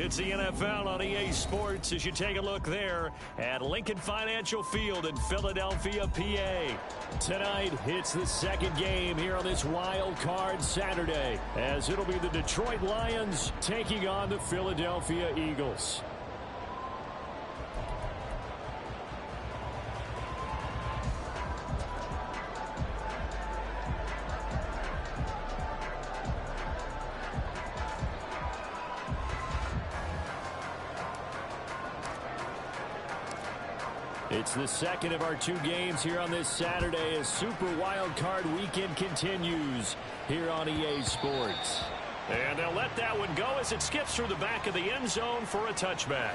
It's the NFL on EA Sports as you take a look there at Lincoln Financial Field in Philadelphia, PA. Tonight, it's the second game here on this Wild Card Saturday, as it'll be the Detroit Lions taking on the Philadelphia Eagles. It's the second of our two games here on this Saturday as Super Wild Card Weekend continues here on EA Sports. And they'll let that one go as it skips through the back of the end zone for a touchback.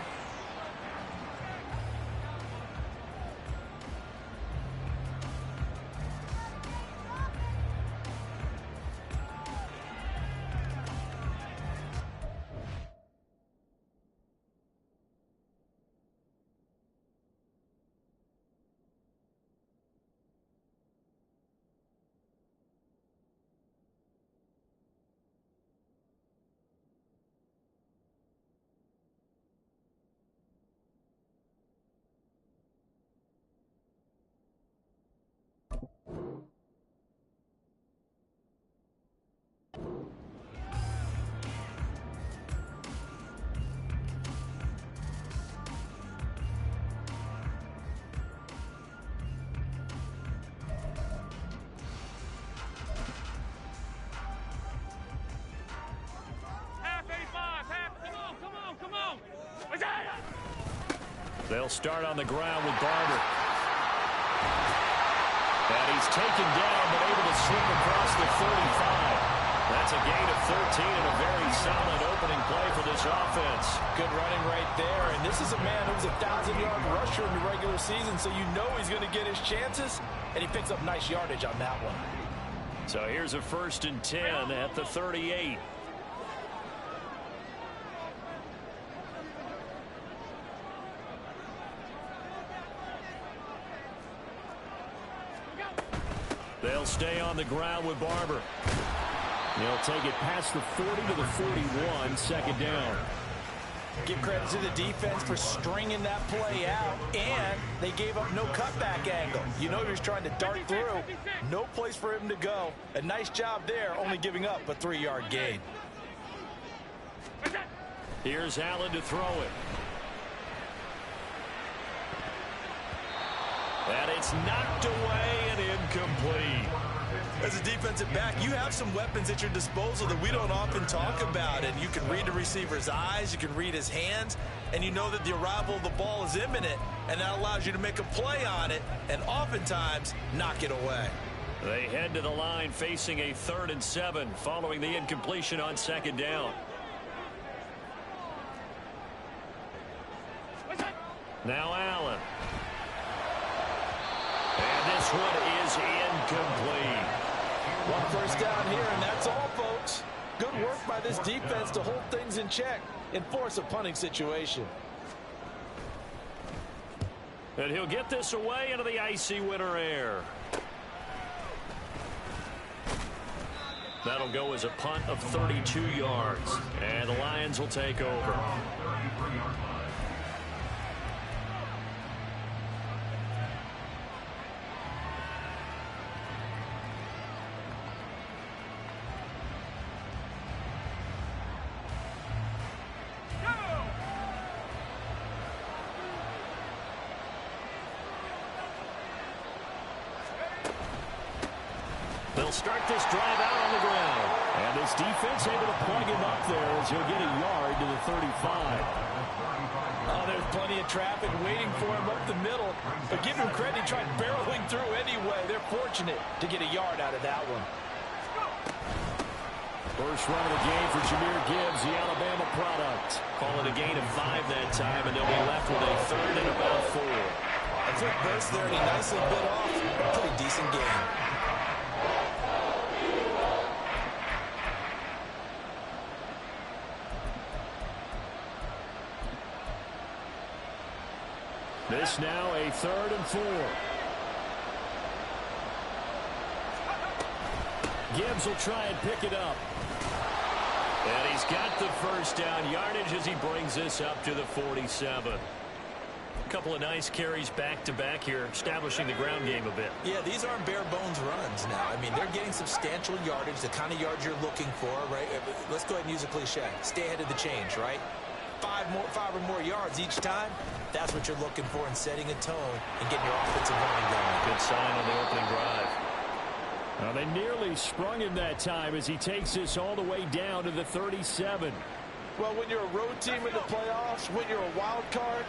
They'll start on the ground with Barber. And he's taken down, but able to slip across the 35. That's a gain of 13 and a very solid opening play for this offense. Good running right there. And this is a man who's a 1,000-yard rusher in the regular season, so you know he's going to get his chances. And he picks up nice yardage on that one. So here's a 1st and 10 at the 38. They'll stay on the ground with Barber. They'll take it past the 40 to the 41, second down. Give credit to the defense for stringing that play out, and they gave up no cutback angle. You know he was trying to dart through. No place for him to go. A nice job there, only giving up a 3-yard gain. Here's Allen to throw it. And it's knocked away and incomplete. As a defensive back, you have some weapons at your disposal that we don't often talk about. And you can read the receiver's eyes, you can read his hands, and you know that the arrival of the ball is imminent, and that allows you to make a play on it and oftentimes knock it away. They head to the line facing a 3rd and 7 following the incompletion on 2nd down. Now Allen. And this one is incomplete. 1 first down here, and that's all, folks. Good work by this defense to hold things in check and force a punting situation. And he'll get this away into the icy winter air. That'll go as a punt of 32 yards. And the Lions will take over. They'll start this drive out on the ground. And this defense able to plug him up there as he'll get a yard to the 35. Oh, there's plenty of traffic waiting for him up the middle. But give him credit, he tried barreling through anyway. They're fortunate to get a yard out of that one. First run of the game for Jahmyr Gibbs, the Alabama product. Call it a gain of 5 that time, and they'll be left with a 3rd and about 4. A quick burst there, and he nicely bit off. A pretty decent game. This now a 3rd and 4. Gibbs will try and pick it up. And he's got the first down yardage as he brings this up to the 47. A couple of nice carries back-to-back here, establishing the ground game a bit. Yeah, these aren't bare-bones runs now. I mean, they're getting substantial yardage, the kind of yards you're looking for, right? Let's go ahead and use a cliche. Stay ahead of the change, right? Five or more yards each time. That's what you're looking for in setting a tone and getting your offensive line going. Good sign on the opening drive. Well, they nearly sprung him that time as he takes this all the way down to the 37. Well, when you're a road team in the playoffs, when you're a wild card,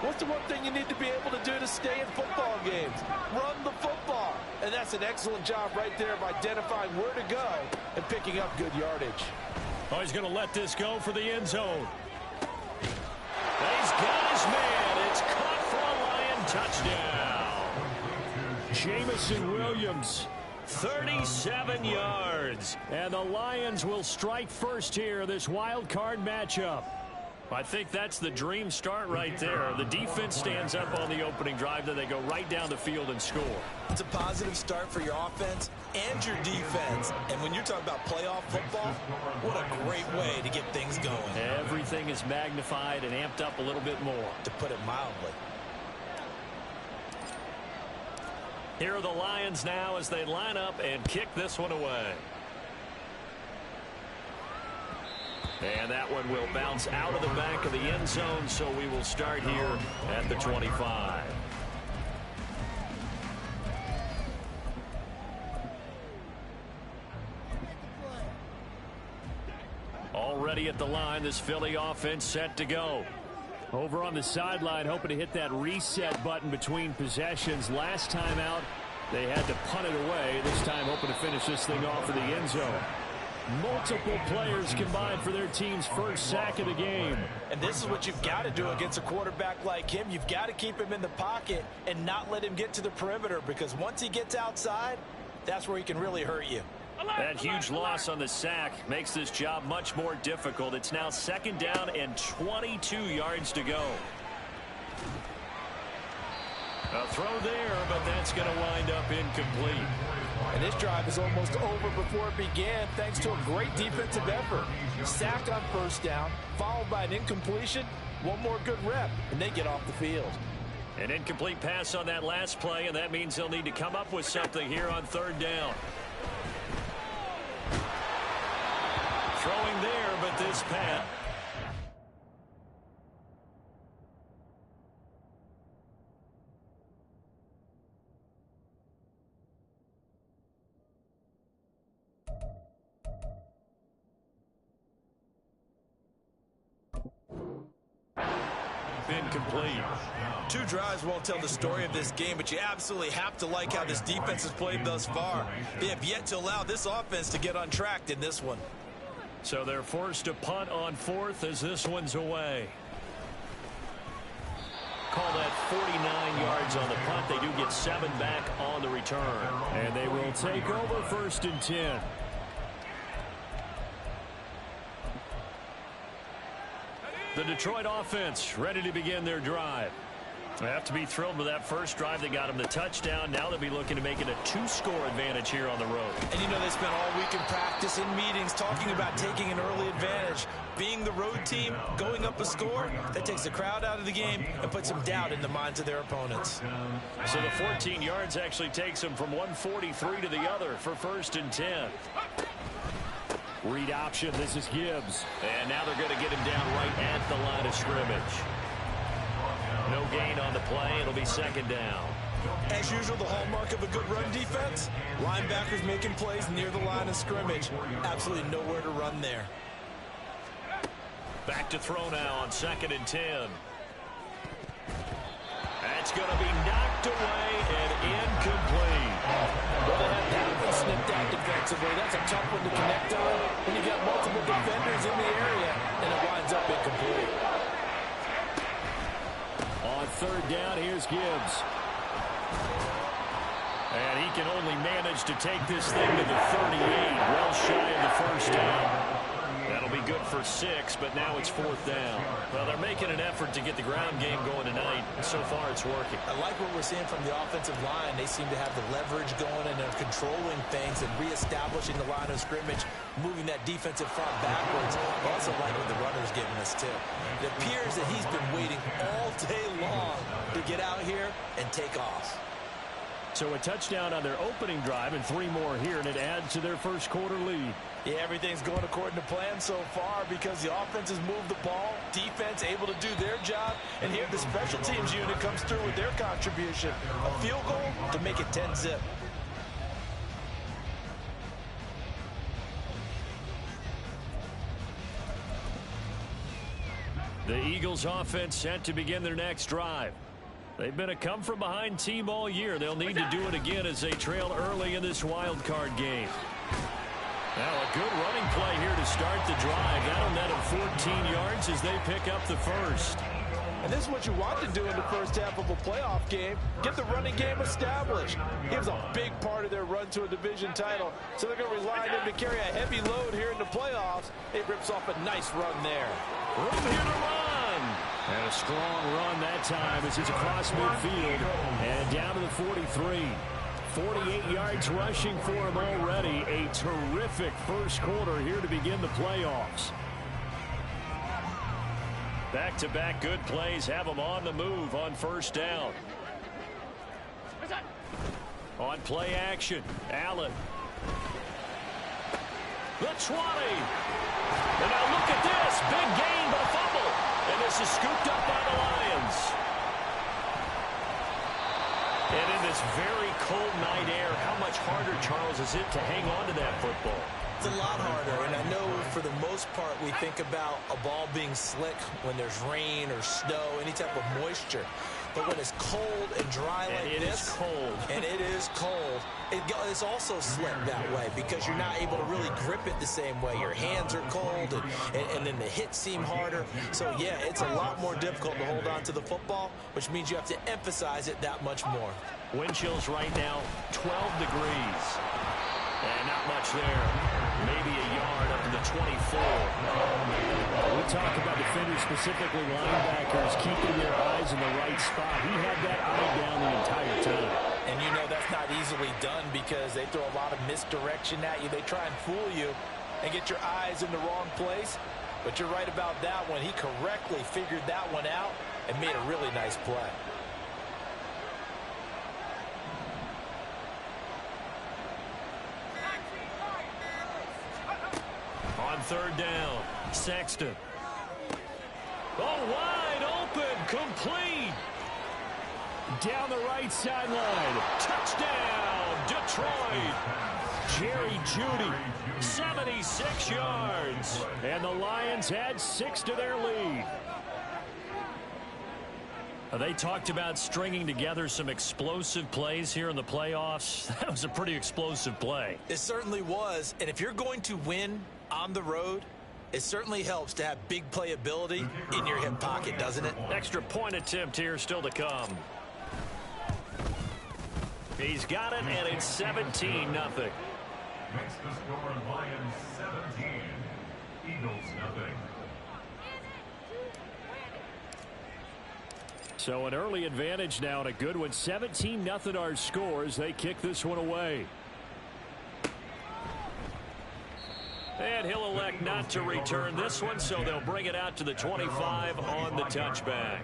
what's the one thing you need to be able to do to stay in football games? Run the football. And that's an excellent job right there of identifying where to go and picking up good yardage. Oh, he's going to let this go for the end zone. He's got his man. It's caught for a Lion touchdown. Jamison Williams, 37 yards. And the Lions will strike first here, this wild card matchup. I think that's the dream start right there. The defense stands up on the opening drive, then they go right down the field and score. It's a positive start for your offense and your defense. And when you're talking about playoff football, what a great way to get things going. Everything is magnified and amped up a little bit more. To put it mildly. Here are the Lions now as they line up and kick this one away. And that one will bounce out of the back of the end zone, so we will start here at the 25. Already at the line, this Philly offense set to go. Over on the sideline, hoping to hit that reset button between possessions. Last time out, they had to punt it away. This time, hoping to finish this thing off in the end zone. Multiple players combined for their team's first sack of the game. And this is what you've got to do against a quarterback like him. You've got to keep him in the pocket and not let him get to the perimeter, because once he gets outside, that's where he can really hurt you. That huge loss on the sack makes this job much more difficult. It's now second down and 22 yards to go. A throw there, but that's going to wind up incomplete. And this drive is almost over before it began, thanks to a great defensive effort. Sack on first down, followed by an incompletion. One more good rep, and they get off the field. An incomplete pass on that last play, and that means they'll need to come up with something here on third down. Throwing there, but this pass. Incomplete. Two drives won't tell the story of this game, but you absolutely have to like how this defense has played thus far. They have yet to allow this offense to get untracked in this one. So they're forced to punt on fourth as this one's away. Call that 49 yards on the punt. They do get 7 back on the return. And they will take over first and 10. The Detroit offense ready to begin their drive. They have to be thrilled with that first drive. They got them the touchdown. Now they'll be looking to make it a 2-score advantage here on the road. And you know, they spent all week in practice, in meetings, talking about taking an early advantage. Being the road team, going up a score, that takes the crowd out of the game and puts some doubt in the minds of their opponents. So the 14 yards actually takes them from 143 to the other for first and 10. Read option, this is Gibbs. And now they're going to get him down right at the line of scrimmage. No gain on the play. It'll be second down. As usual, the hallmark of a good run defense, linebackers making plays near the line of scrimmage. Absolutely nowhere to run there. Back to throw now on second and 10. That's going to be knocked away and incomplete. Well, that one snipped out defensively. That's a tough one to connect on when you got multiple defenders in the area, and it winds up incomplete. On third down, here's Gibbs. And he can only manage to take this thing to the 38, well shy of the first down. That'll be good for 6, but now it's 4th down. Well, they're making an effort to get the ground game going tonight. So far, it's working. I like what we're seeing from the offensive line. They seem to have the leverage going, and they're controlling things and reestablishing the line of scrimmage, moving that defensive front backwards. I also like what the runner's giving us, too. It appears that he's been waiting all day long to get out here and take off. So a touchdown on their opening drive and 3 more here, and it adds to their first quarter lead. Yeah, everything's going according to plan so far because the offense has moved the ball, defense able to do their job, and here the special teams unit comes through with their contribution. A field goal to make it 10-zip. The Eagles offense set to begin their next drive. They've been a come-from-behind team all year. They'll need to do it again as they trail early in this wild card game. Now a good running play here to start the drive. That'll net them 14 yards as they pick up the first. And this is what you want to do in the first half of a playoff game. Get the running game established. He was a big part of their run to a division title, so they're going to rely on him to carry a heavy load here in the playoffs. It rips off a nice run there. Room here to run. And a strong run that time as it's across midfield and down to the 43. 48 yards rushing for him already. A terrific first quarter here to begin the playoffs. Back-to-back good plays have them on the move on first down. On play action, Allen. The 20. And now look at this. Big gain but a fumble. And this is scooped up by the Lions. And in this very cold night air, how much harder, Charles, is it to hang on to that football? It's a lot harder, and I know for the most part we think about a ball being slick when there's rain or snow, any type of moisture. But when it's cold and dry like this, it's cold. And it is cold, it's also slick that way because you're not able to really grip it the same way. Your hands are cold, and then the hits seem harder. So, yeah, it's a lot more difficult to hold on to the football, which means you have to emphasize it that much more. Wind chills right now, 12 degrees. And not much there. Maybe a yard up to the 24. We talk about defenders, specifically linebackers, keeping their eyes in the right spot. He had that eye down the entire time. And you know that's not easily done because they throw a lot of misdirection at you. They try and fool you and get your eyes in the wrong place. But you're right about that one. He correctly figured that one out and made a really nice play. On third down, Sexton. Oh, wide open, complete. Down the right sideline. Touchdown, Detroit. Jerry Jeudy, 76 yards. And the Lions add 6 to their lead. They talked about stringing together some explosive plays here in the playoffs. That was a pretty explosive play. It certainly was. And if you're going to win on the road, it certainly helps to have big playability in your hip pocket, doesn't it? Extra point attempt here still to come. He's got it, and it's 17-0. Makes the score Lions 17, Eagles 0. So an early advantage now and a good one. 17-0 our scores. They kick this one away. And he'll elect not to return this one, so they'll bring it out to the 25 on the touchback.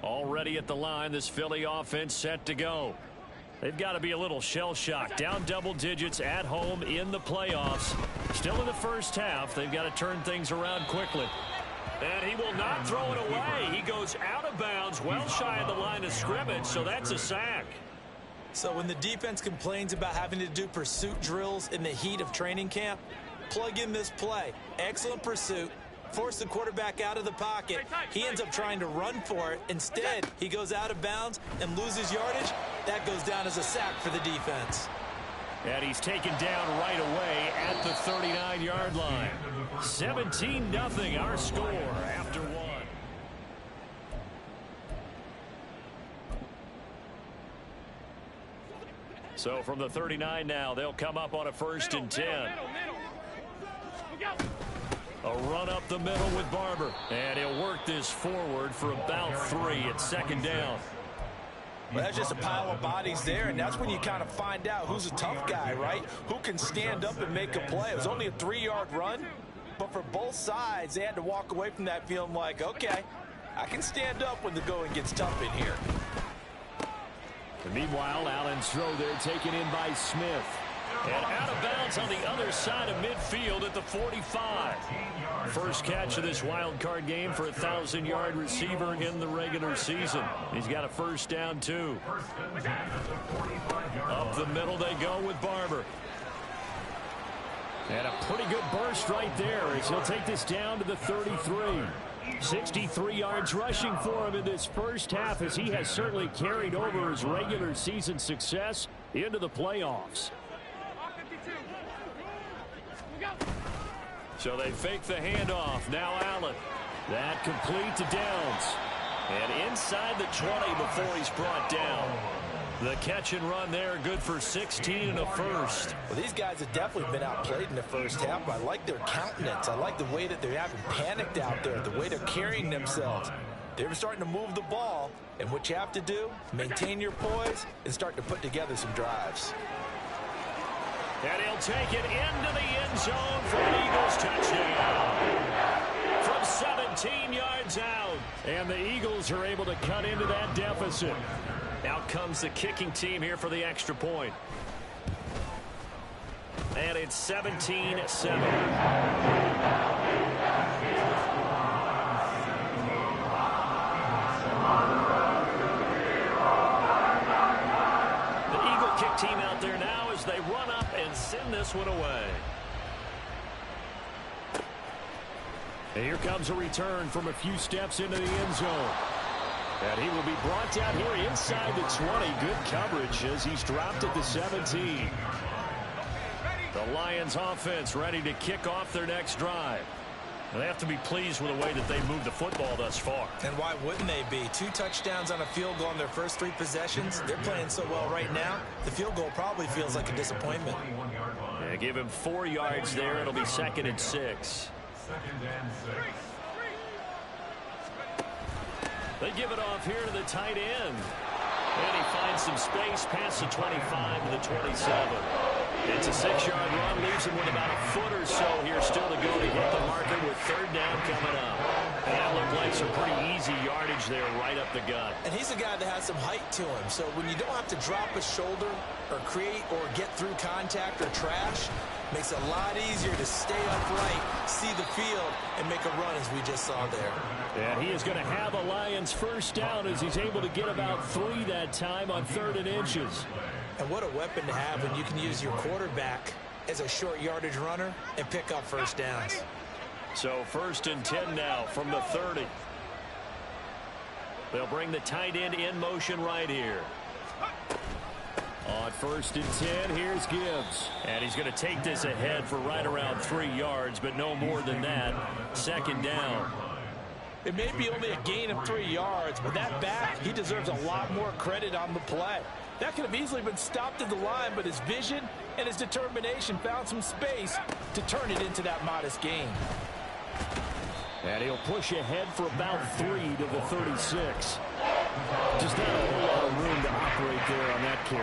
Already at the line, this Philly offense set to go. They've got to be a little shell-shocked. Down double digits at home in the playoffs. Still in the first half. They've got to turn things around quickly. And he will not throw it away. He goes out of bounds, well shy of the line of scrimmage, so that's a sack. So when the defense complains about having to do pursuit drills in the heat of training camp, plug in this play. Excellent pursuit. Force the quarterback out of the pocket. He ends up trying to run for it. Instead, he goes out of bounds and loses yardage. That goes down as a sack for the defense. And he's taken down right away at the 39-yard line. 17-0 our score after one. So from the 39 now, they'll come up on a 1st and 10. A run up the middle with Barber. And he'll work this forward for about 3 at 2nd down. Well, that's just a pile of bodies there, and that's when you kind of find out who's a tough guy, right? Who can stand up and make a play. It was only a 3-yard run, but for both sides, they had to walk away from that feeling like, okay, I can stand up when the going gets tough in here. And meanwhile, Allen's throw there taken in by Smith. And out of bounds on the other side of midfield at the 45. First catch of this wild card game for a 1,000-yard receiver in the regular season. He's got a 1st down, too. Up the middle they go with Barber. And a pretty good burst right there as he'll take this down to the 33. 63 yards rushing for him in this first half as he has certainly carried over his regular season success into the playoffs. So they fake the handoff. Now Allen. That complete to Downs. And inside the 20 before he's brought down. The catch and run there, good for 16 and a 1st. Well, these guys have definitely been outplayed in the first half, but I like their countenance. I like the way that they haven't panicked out there, the way they're carrying themselves. They're starting to move the ball, and what you have to do, maintain your poise and start to put together some drives. And he'll take it into the end zone for an Eagles touchdown. From 17 yards out. And the Eagles are able to cut into that deficit. Out comes the kicking team here for the extra point. And it's 17-7. Team out there now as they run up and send this one away. And here comes a return from a few steps into the end zone. And he will be brought down here inside the 20. Good coverage as he's dropped at the 17. The Lions offense ready to kick off their next drive. They have to be pleased with the way that they moved the football thus far. And why wouldn't they be? 2 touchdowns on a field goal in their first 3 possessions. They're playing so well right now, the field goal probably feels like a disappointment. Yeah, give him 4 yards there. It'll be 2nd and 6. 2nd and 6. They give it off here to the tight end. And he finds some space past the 25 to the 27. It's a 6-yard run, leaves him with about a foot or so here still to go to hit the marker with 3rd down coming up. And that looked like some pretty easy yardage there right up the gut. And he's a guy that has some height to him, so when you don't have to drop a shoulder or create or get through contact or trash, makes it a lot easier to stay upright, see the field, and make a run as we just saw there. And he is going to have a Lions 1st down as he's able to get about 3 that time on 3rd and inches. And what a weapon to have when you can use your quarterback as a short yardage runner and pick up 1st downs. So 1st and 10 now from the 30. They'll bring the tight end in motion right here. On 1st and 10, here's Gibbs. And he's going to take this ahead for right around 3 yards, but no more than that. 2nd down. It may be only a gain of 3 yards, but that back, he deserves a lot more credit on the play. That could have easily been stopped at the line, but his vision and his determination found some space to turn it into that modest gain. And he'll push ahead for about 3 to the 36. Just not a whole lot of room to operate there on that carry.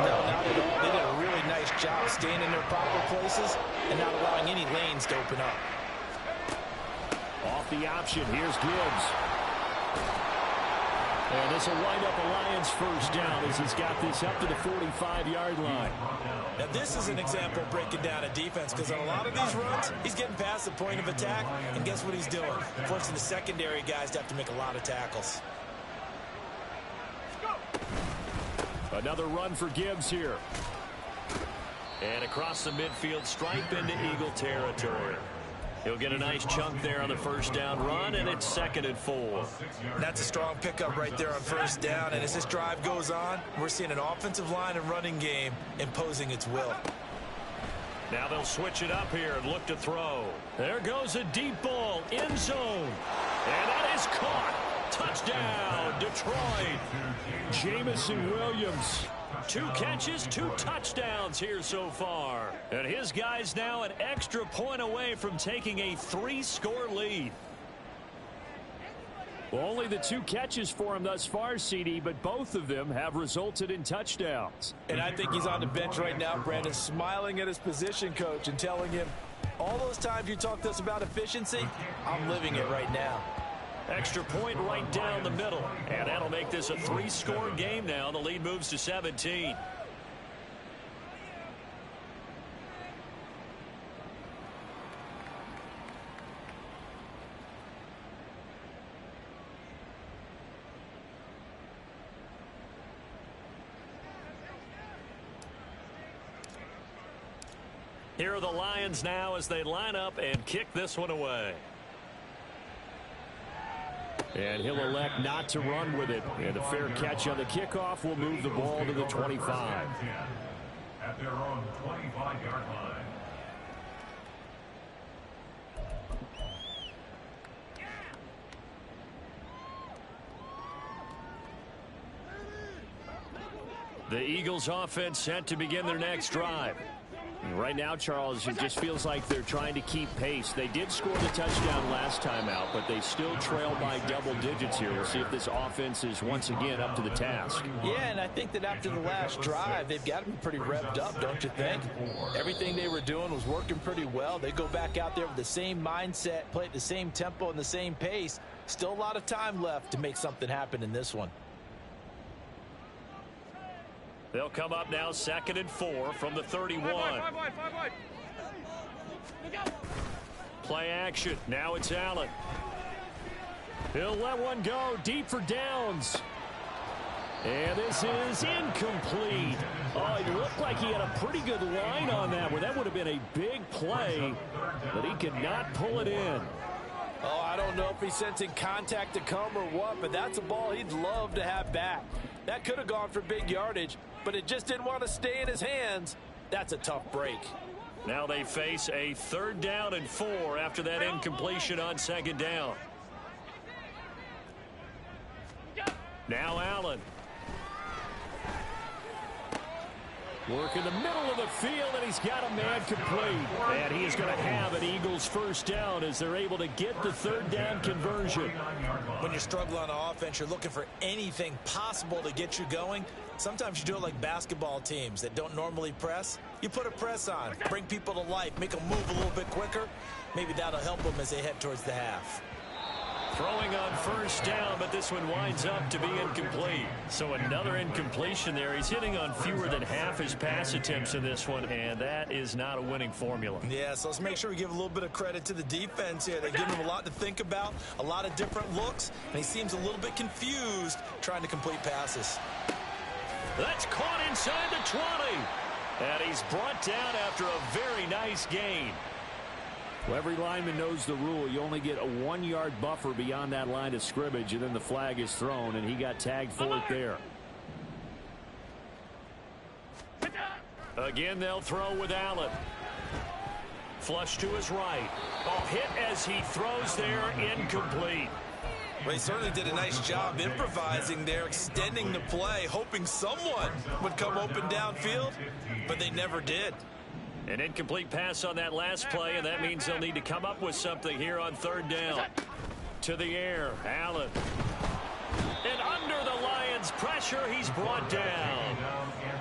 No, not at all. They did a really nice job staying in their proper places and not allowing any lanes to open up. Off the option, here's Gibbs. And this will wind up a Lions 1st down as he's got this up to the 45-yard line. Now this is an example of breaking down a defense, because on a lot of these runs, he's getting past the point of attack, and guess what he's doing? Forcing the secondary guys to have to make a lot of tackles. Another run for Gibbs here. And across the midfield stripe into Eagle territory. He'll get a nice chunk there on the 1st down run, and it's 2nd and 4. That's a strong pickup right there on 1st down, and as this drive goes on, we're seeing an offensive line and running game imposing its will. Now they'll switch it up here and look to throw. There goes a deep ball, end zone. And that is caught. Touchdown, Detroit. Jamison Williams 2 catches, 2 touchdowns here so far. And his guys now an extra point away from taking a 3-score lead. Well, only the 2 catches for him thus far, CD, but both of them have resulted in touchdowns. And I think he's on the bench right now, Brandon, smiling at his position coach and telling him, all those times you talked to us about efficiency, I'm living it right now. Extra point right down the middle. And that'll make this a 3-score game now. The lead moves to 17. Here are the Lions now as they line up and kick this one away. And he'll elect not to run with it. And a fair catch on the kickoff will move the ball to the 25. At their own 25-yard line. The Eagles offense set to begin their next drive. Right now, Charles, it just feels like they're trying to keep pace. They did score the touchdown last time out, but they still trail by double digits here. We'll see if this offense is once again up to the task. Yeah, and I think that after the last drive, they've got to be pretty revved up, don't you think? Everything they were doing was working pretty well. They go back out there with the same mindset, play at the same tempo and the same pace. Still a lot of time left to make something happen in this one. They'll come up now 2nd and 4 from the 31. Play action. Now it's Allen. He'll let one go deep for downs. And this is incomplete. Oh, it looked like he had a pretty good line on that one. That would have been a big play, but he could not pull it in. Oh, I don't know if he's sensing contact to come or what, but that's a ball he'd love to have back. That could have gone for big yardage, but it just didn't want to stay in his hands. That's a tough break. Now they face a 3rd down and 4 after that incompletion on 2nd down. Now Allen. Work in the middle of the field, and he's got a man complete. And he is going to have an Eagles 1st down as they're able to get the 3rd down conversion. When you're struggling on offense, you're looking for anything possible to get you going. Sometimes you do it like basketball teams that don't normally press. You put a press on, bring people to life, make them move a little bit quicker. Maybe that'll help them as they head towards the half. Throwing on 1st down, but this one winds up to be incomplete. So another incompletion there. He's hitting on fewer than half his pass attempts in this one, and that is not a winning formula. Yeah, so let's make sure we give a little bit of credit to the defense here. They give him a lot to think about, a lot of different looks, and he seems a little bit confused trying to complete passes. That's caught inside the 20. And he's brought down after a very nice gain. Well, every lineman knows the rule. You only get a 1-yard buffer beyond that line of scrimmage, and then the flag is thrown, and he got tagged for it there. Again, they'll throw with Allen. Flush to his right. Oh, hit as he throws there, incomplete. Well, he certainly did a nice job improvising there, extending the play, hoping someone would come open downfield, but they never did. An incomplete pass on that last play, and that means they'll need to come up with something here on 3rd down. To the air, Allen. And under the Lions' pressure, he's brought down.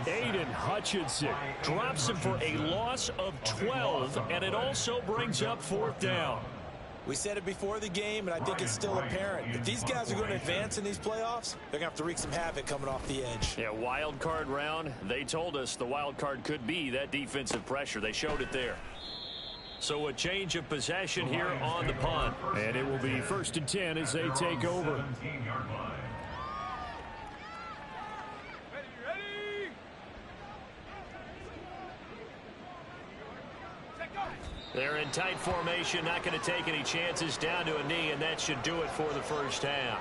Aiden Hutchinson drops him for a loss of 12, and it also brings up 4th down. We said it before the game, and I think it's still apparent. If these guys are going to advance in these playoffs, they're going to have to wreak some havoc coming off the edge. Yeah, wild card round. They told us the wild card could be that defensive pressure. They showed it there. So a change of possession here on the punt. And it will be 1st and 10 as they take over. They're in tight formation, not going to take any chances, down to a knee, and that should do it for the 1st half.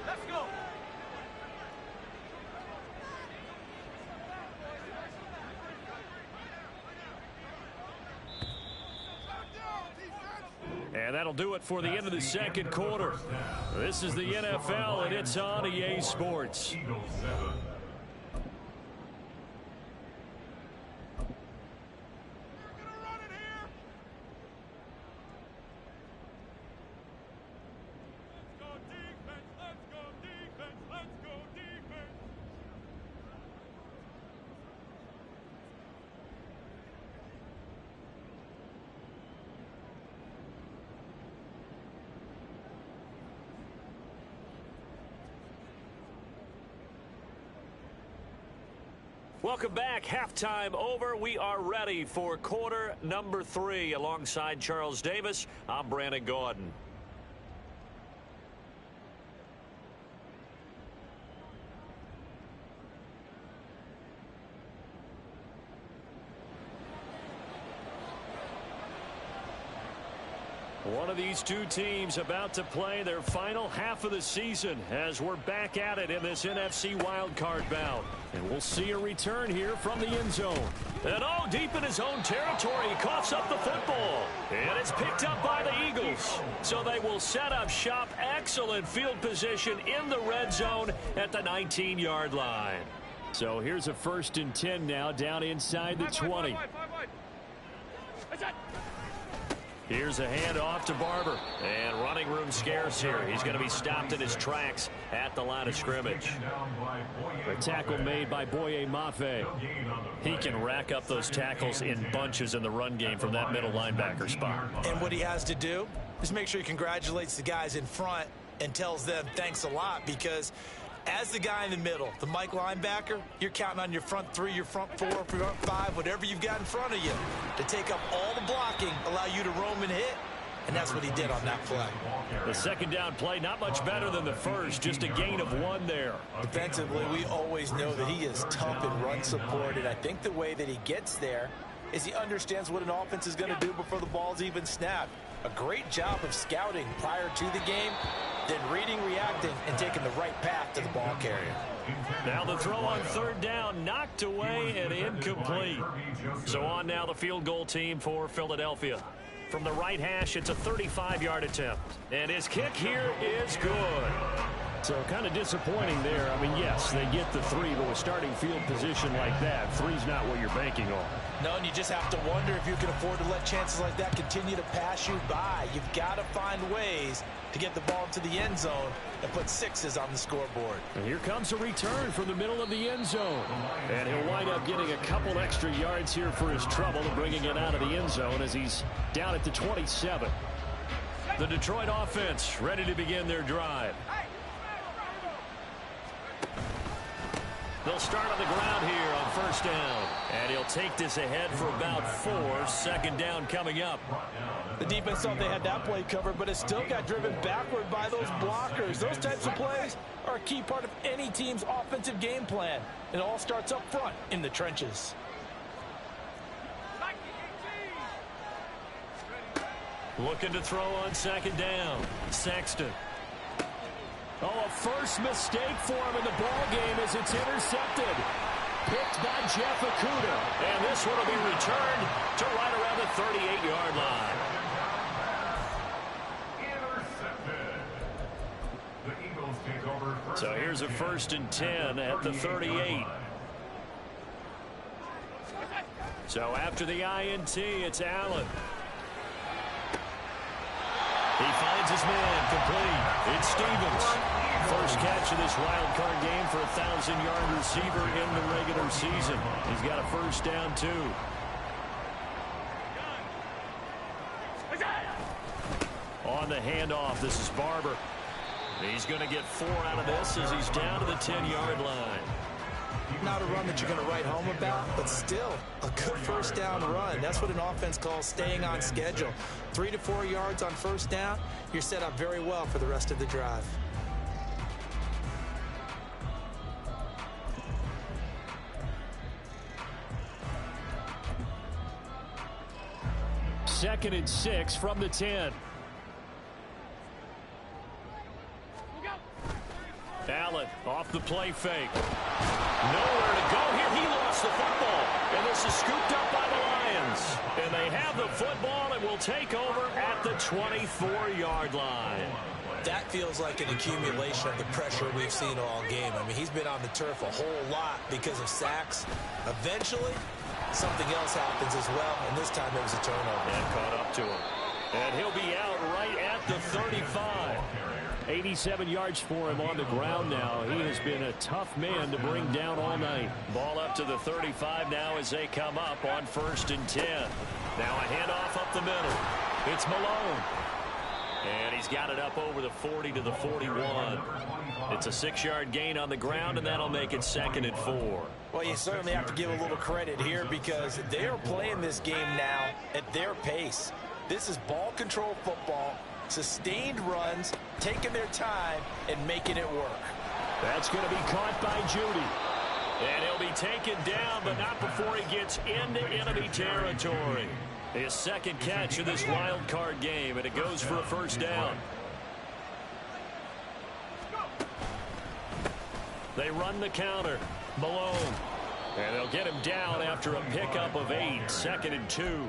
Let's go. And that'll do it for the end of the second quarter. This is the NFL, and it's on EA Sports. Welcome back. Halftime over. We are ready for quarter number 3. Alongside Charles Davis, I'm Brandon Gordon. One of these two teams about to play their final half of the season as we're back at it in this NFC wildcard bout. And we'll see a return here from the end zone. And deep in his own territory, he coughs up the football. And it's picked up by the Eagles. So they will set up shop. Excellent field position in the red zone at the 19-yard line. So here's a 1st and 10 now down inside the 20. Here's a handoff to Barber. And running room scarce here. He's going to be stopped in his tracks at the line of scrimmage. A tackle made by Boye Mafe. He can rack up those tackles in bunches in the run game from that middle linebacker spot. And what he has to do is make sure he congratulates the guys in front and tells them thanks a lot, because as the guy in the middle, the Mike linebacker, you're counting on your front 3, your front 4, front 5, whatever you've got in front of you to take up all the blocking, allow you to roam and hit, and that's what he did on that play. The second down play, not much better than the first, just a gain of 1 there. Defensively, we always know that he is tough and run support, and I think the way that he gets there is he understands what an offense is going to do before the ball's even snapped. A great job of scouting prior to the game, then reading, reacting, and taking the right path to the ball carrier. Now the throw on 3rd down, knocked away and incomplete. So on now the field goal team for Philadelphia. From the right hash, it's a 35-yard attempt. And his kick here is good. So kind of disappointing there. I mean, yes, they get the 3, but with starting field position like that, 3's not what you're banking on. No, and you just have to wonder if you can afford to let chances like that continue to pass you by. You've got to find ways to get the ball into the end zone and put 6s on the scoreboard. And here comes a return from the middle of the end zone. And he'll wind up getting a couple extra yards here for his trouble and bringing it out of the end zone as he's down at the 27. The Detroit offense ready to begin their drive. They'll start on the ground here on 1st down. And he'll take this ahead for about 4. 2nd down coming up. The defense thought they had that play covered, but it still got driven backward by those blockers. Those types of plays are a key part of any team's offensive game plan. It all starts up front in the trenches. Looking to throw on 2nd down. Sexton. A first mistake for him in the ball game as it's intercepted. Picked by Jeff Okudah. And this one will be returned to right around the 38-yard line. Intercepted. The Eagles take over. So here's a 1st and 10 at the 38. So after the INT, it's Allen. He finds his man complete. It's Stevens. First catch of this wild card game for a 1,000-yard receiver in the regular season. He's got a 1st down, too. On the handoff, this is Barber. He's going to get 4 out of this as he's down to the 10-yard line. Not a run that you're going to write home about, but still a good 1st down run. That's what an offense calls staying on schedule. 3 to 4 yards on 1st down, you're set up very well for the rest of the drive. Second and 6 from the 10. Allen off the play fake. Nowhere to go here. He lost the football. And this is scooped up by the Lions. Lions. And they have the football and will take over at the 24-yard line. That feels like an accumulation of the pressure we've seen all game. I mean, he's been on the turf a whole lot because of sacks. Eventually, something else happens as well, and this time it was a turnover. And caught up to him. And he'll be out right at the 35. 87 yards for him on the ground now. He has been a tough man to bring down all night. Ball up to the 35 now as they come up on 1st and 10. Now a handoff up the middle. It's Malone. And he's got it up over the 40 to the 41. It's a 6-yard gain on the ground, and that'll make it 2nd and 4. Well, you certainly have to give a little credit here because they are playing this game now at their pace. This is ball control football, sustained runs, taking their time, and making it work. That's going to be caught by Judy. And he'll be taken down, but not before he gets into enemy territory. His second catch of this wild card game, and it goes for a 1st down. They run the counter. Malone. And they'll get him down after a pickup of 8. 2nd and 2.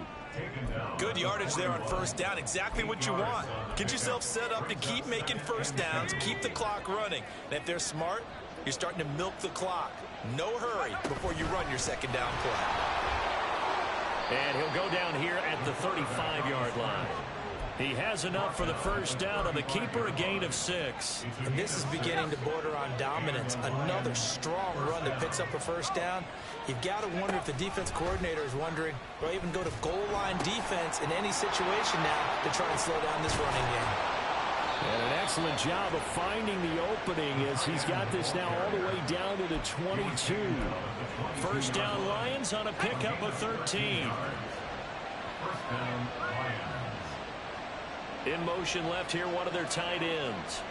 Good yardage there on 1st down. Exactly what you want. Get yourself set up to keep making 1st downs, keep the clock running. And if they're smart, you're starting to milk the clock. No hurry before you run your 2nd down play. And he'll go down here at the 35-yard line. He has enough for the 1st down on the keeper, a gain of 6. And this is beginning to border on dominance. Another strong run that picks up a 1st down. You've got to wonder if the defense coordinator is wondering, will I even go to goal line defense in any situation now to try and slow down this running game? And an excellent job of finding the opening as he's got this now all the way down to the 22. 1st down Lions on a pickup of 13. In motion left here, one of their tight ends.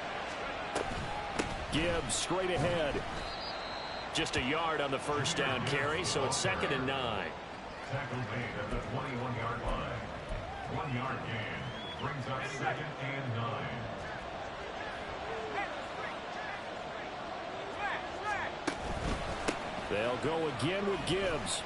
Gibbs straight ahead. Just a yard on the 1st down carry, so it's 2nd and 9. Tackle made at the 21-yard line. 1-yard gain brings up 2nd and 9. They'll go again with Gibbs.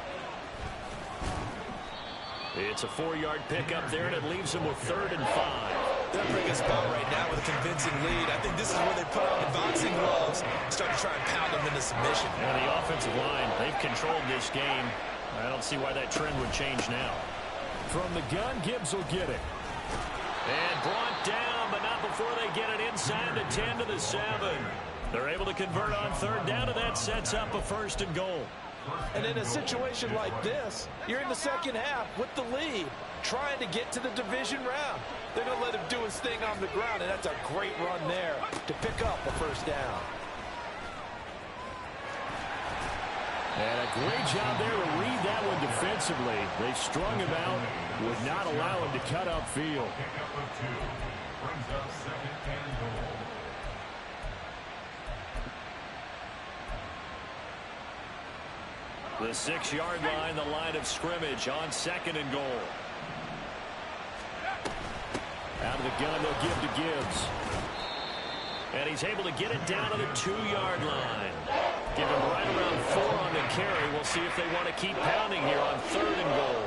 It's a 4-yard pickup there, and it leaves them with 3rd and 5. They're bringing us about right now with a convincing lead. I think this is where they put on the boxing gloves, start to try and pound them into submission. And the offensive line, they've controlled this game. I don't see why that trend would change now. From the gun, Gibbs will get it. And brought down, but not before they get it inside the 10 to the 7. They're able to convert on 3rd down, and that sets up a 1st and goal. And in a situation like this, you're in the 2nd half with the lead, trying to get to the division round. They're going to let him do his thing on the ground, and that's a great run there to pick up a 1st down. And a great job there to read that one defensively. They strung him out, would not allow him to cut upfield. Pickup of 2 brings up 2nd and goal. The 6-yard line, the line of scrimmage on 2nd and goal. Out of the gun, they'll give to Gibbs. And he's able to get it down to the 2-yard line. Give him right around 4 on the carry. We'll see if they want to keep pounding here on 3rd and goal.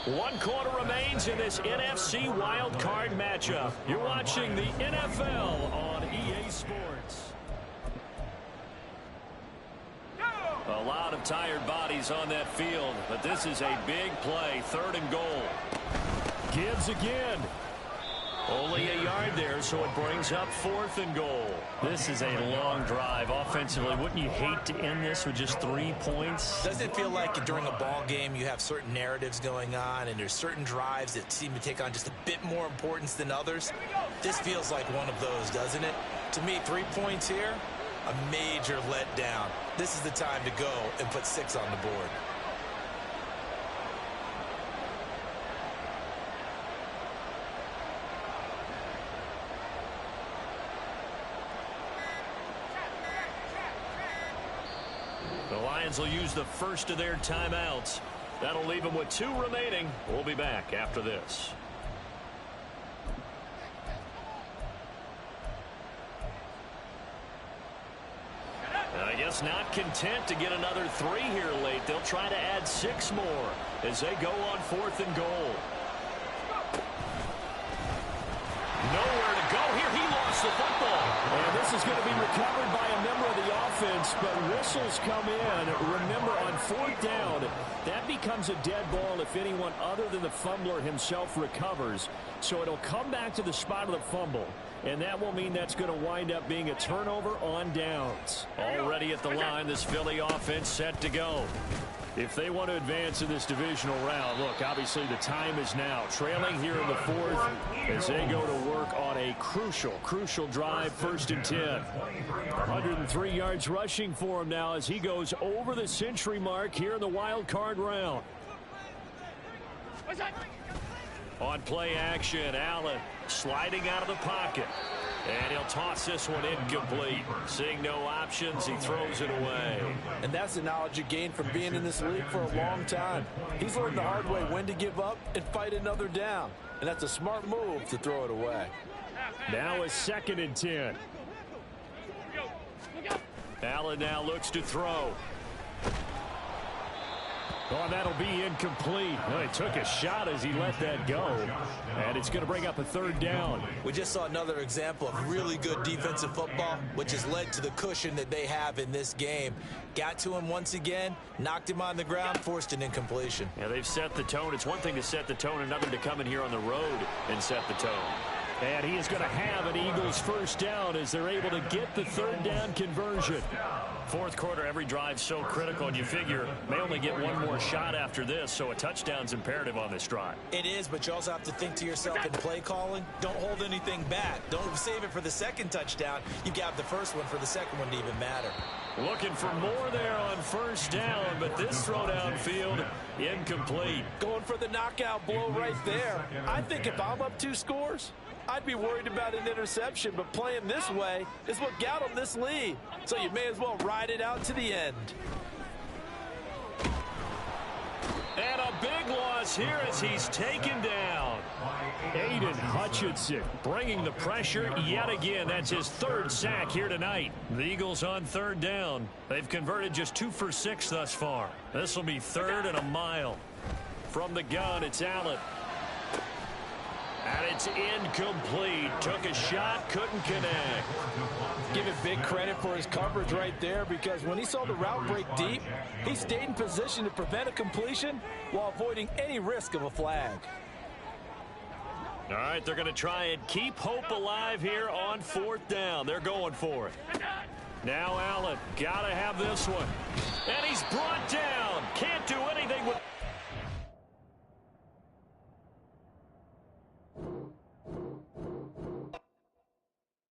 One quarter remains in this NFC wildcard matchup. You're watching the NFL on EA Sports. A lot of tired bodies on that field, but this is a big play. 3rd and goal. Gibbs again. Only a yard there, so it brings up 4th and goal. This is a long drive offensively. Wouldn't you hate to end this with just 3 points? Doesn't it feel like during a ball game you have certain narratives going on and there's certain drives that seem to take on just a bit more importance than others? This feels like one of those, doesn't it? To me, 3 points here, a major letdown. This is the time to go and put 6 on the board. The Lions will use the first of their timeouts. That'll leave them with 2 remaining. We'll be back after this. guess not content to get another 3 here late. They'll try to add 6 more as they go on 4th and goal. Nowhere to go here. He lost the football. And this is going to be recovered by a member of the offense, but whistles come in. Remember, on 4th down, that becomes a dead ball if anyone other than the fumbler himself recovers. So it'll come back to the spot of the fumble, and that will mean that's going to wind up being a turnover on downs. Already at the line, this Philly offense set to go. If they want to advance in this divisional round, look, obviously the time is now. Trailing here in the 4th as they go to work on a crucial drive, 1st and 10. 103 yards rushing for him now as he goes over the century mark here in the wild card round. On play action, Allen sliding out of the pocket. And he'll toss this one incomplete. Seeing no options, he throws it away. And that's the knowledge you gain from being in this league for a long time. He's learned the hard way when to give up and fight another down. And that's a smart move to throw it away. Now a 2nd and 10. Allen now looks to throw. Oh, that'll be incomplete. Well, he took a shot as he let that go. And it's going to bring up a 3rd down. We just saw another example of really good defensive football, which has led to the cushion that they have in this game. Got to him once again, knocked him on the ground, forced an incompletion. Yeah, they've set the tone. It's one thing to set the tone, another to come in here on the road and set the tone. And he is going to have an Eagles 1st down as they're able to get the 3rd down conversion. 4th quarter, every drive so critical, and you figure may only get one more shot after this, so a touchdown's imperative on this drive. It is, but you also have to think to yourself in play calling, don't hold anything back. Don't save it for the 2nd touchdown. You got the 1st one for the 2nd one to even matter. Looking for more there on 1st down, but this throw downfield incomplete. Going for the knockout blow right there. I think if I'm up 2 scores, I'd be worried about an interception, but playing this way is what got him this lead. So you may as well ride it out to the end. And a big loss here as he's taken down. Aiden Hutchinson bringing the pressure yet again. That's his 3rd sack here tonight. The Eagles on 3rd down. They've converted just 2 for 6 thus far. This will be 3rd and a mile. From the gun, it's Allen. And it's incomplete. Took a shot, couldn't connect. Give him big credit for his coverage right there, because when he saw the route break deep, he stayed in position to prevent a completion while avoiding any risk of a flag. All right, they're going to try and keep hope alive here on 4th down. They're going for it. Now Allen, got to have this one.